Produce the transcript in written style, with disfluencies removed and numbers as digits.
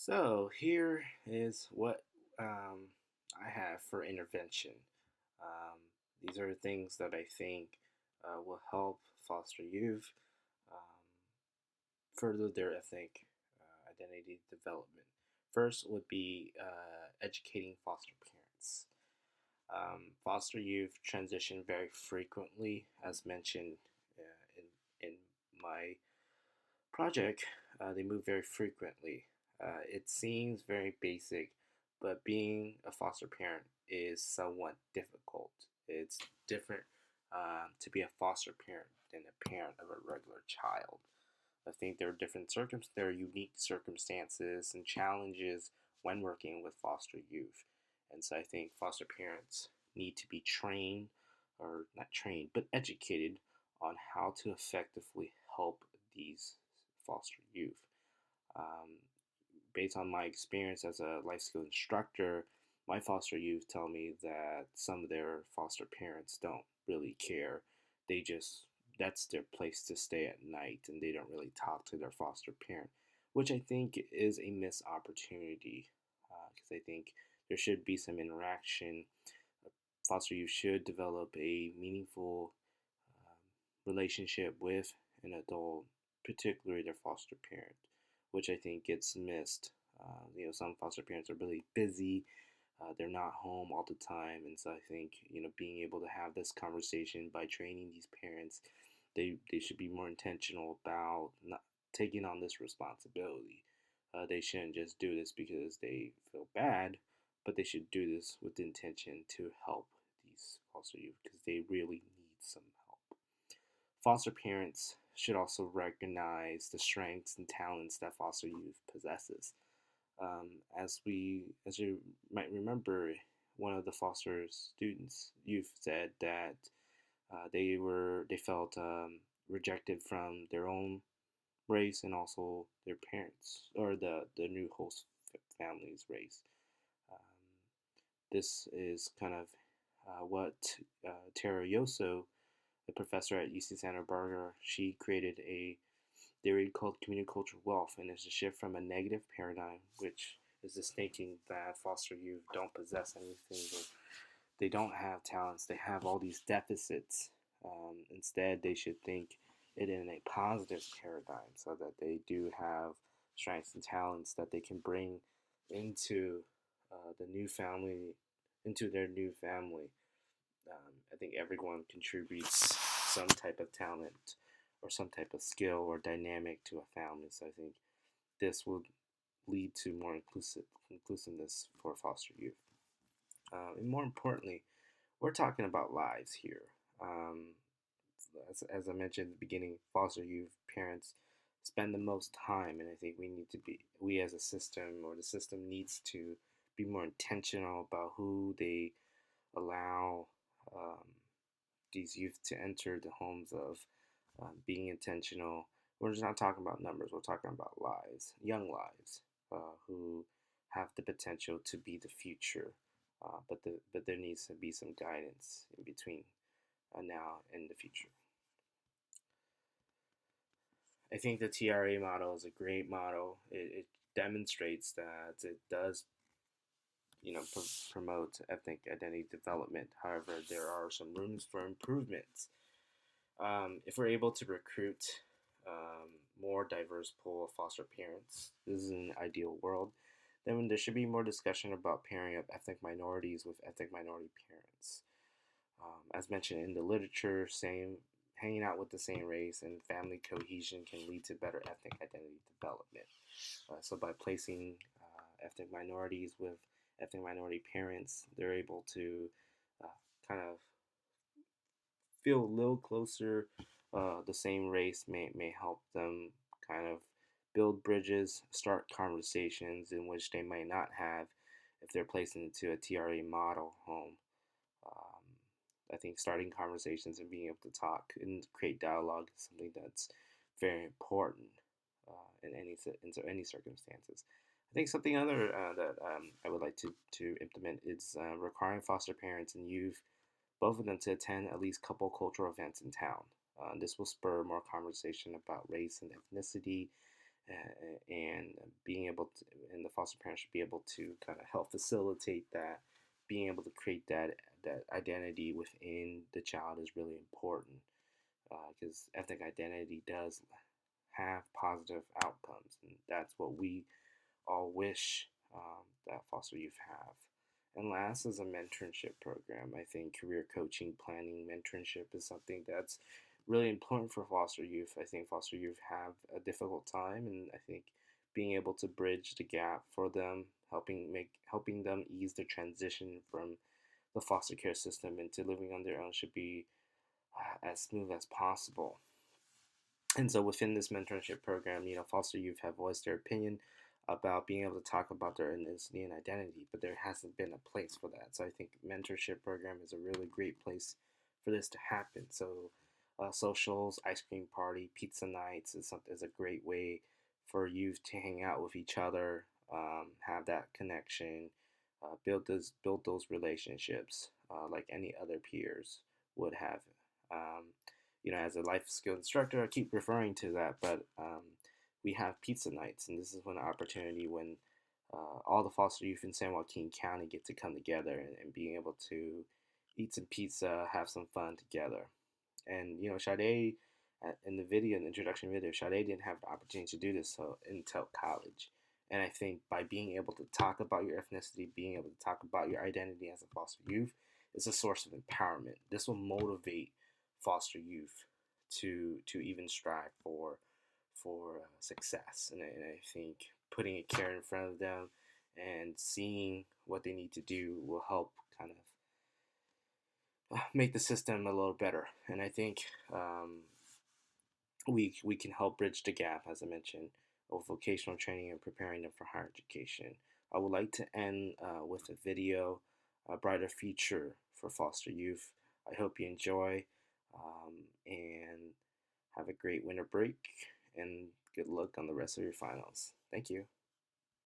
So here is what um, I have for intervention. Um, these are things that I think will help foster youth um, further their ethnic identity development. First would be educating foster parents. Foster youth transition very frequently, as mentioned in my project. They move very frequently. It seems very basic, but being a foster parent is somewhat difficult. It's different to be a foster parent than a parent of a regular child. I think there are unique circumstances and challenges when working with foster youth, and so I think foster parents need to be trained, or not trained, but educated on how to effectively help these foster youth. Um, Based on my experience as a life skill instructor, my foster youth tell me that some of their foster parents don't really care. They just, that's their place to stay at night, and they don't really talk to their foster parent, which I think is a missed opportunity because I think there should be some interaction. Foster youth should develop a meaningful relationship with an adult, particularly their foster parent, which I think gets missed. Some foster parents are really busy. They're not home all the time, and so I think being able to have this conversation by training these parents, they should be more intentional about not taking on this responsibility. They shouldn't just do this because they feel bad, but they should do this with the intention to help these foster youth because they really need some help. Foster parents should also recognize the strengths and talents that foster youth possesses. As you might remember, one of the foster students, youth, said that they felt rejected from their own race and also their parents or the new host family's race. Um, this is kind of what Tara Yoso, the professor at UC Santa Barbara, she created a theory called community cultural wealth, and it's a shift from a negative paradigm, which is this thinking that foster youth don't possess anything, or they don't have talents, they have all these deficits. Instead, they should think it in a positive paradigm so that they do have strengths and talents that they can bring into the new family, into their new family. I think everyone contributes some type of talent or some type of skill or dynamic to a family. So I think this will lead to more inclusiveness for foster youth. And more importantly, we're talking about lives here. Um, as I mentioned at the beginning, foster youth parents spend the most time, and I think we as a system, or the system needs to be more intentional about who they allow um, these youth to enter the homes of, being intentional. We're just not talking about numbers, we're talking about lives, young lives, who have the potential to be the future. But there needs to be some guidance in between now and the future. I think the TRA model is a great model. It demonstrates that it does promote ethnic identity development. However, there are some rooms for improvements. If we're able to recruit more diverse pool of foster parents, this is an ideal world, then there should be more discussion about pairing up ethnic minorities with ethnic minority parents. As mentioned in the literature, hanging out with the same race and family cohesion can lead to better ethnic identity development. So by placing ethnic minorities with ethnic minority parents, they're able to uh, kind of feel a little closer. The same race may help them kind of build bridges, start conversations in which they might not have if they're placed into a TRA model home. Um, I think starting conversations and being able to talk and create dialogue is something that's very important in any circumstances. I think something other that I would like to implement is requiring foster parents and youth, both of them, to attend at least a couple cultural events in town. This will spur more conversation about race and ethnicity, and being able to, and the foster parent should be able to kind of help facilitate that, being able to create that identity within the child is really important, because ethnic identity does have positive outcomes, and that's what we all wish that foster youth have. And last is a mentorship program. I think career coaching, planning, mentorship is something that's really important for foster youth. I think foster youth have a difficult time, and I think being able to bridge the gap for them, helping them ease the transition from the foster care system into living on their own should be as smooth as possible. And so within this mentorship program, foster youth have voiced their opinion about being able to talk about their ethnicity and identity, but there hasn't been a place for that. So I think mentorship program is a really great place for this to happen. So socials, ice cream party, pizza nights is a great way for youth to hang out with each other, have that connection, build those relationships like any other peers would have. Um, as a life skill instructor, I keep referring to that, but we have pizza nights, and this is when an opportunity when all the foster youth in San Joaquin County get to come together and being able to eat some pizza, have some fun together. And Sade, in the video, in the introduction video, Sade didn't have the opportunity to do this until college. And I think by being able to talk about your ethnicity, being able to talk about your identity as a foster youth, is a source of empowerment. This will motivate foster youth to even strive for success. And I think putting a carrot in front of them and seeing what they need to do will help kind of make the system a little better. And I think we can help bridge the gap, as I mentioned, of vocational training and preparing them for higher education. I would like to end with a video, A Brighter Future for Foster Youth. I hope you enjoy and have a great winter break and good luck on the rest of your finals. Thank you.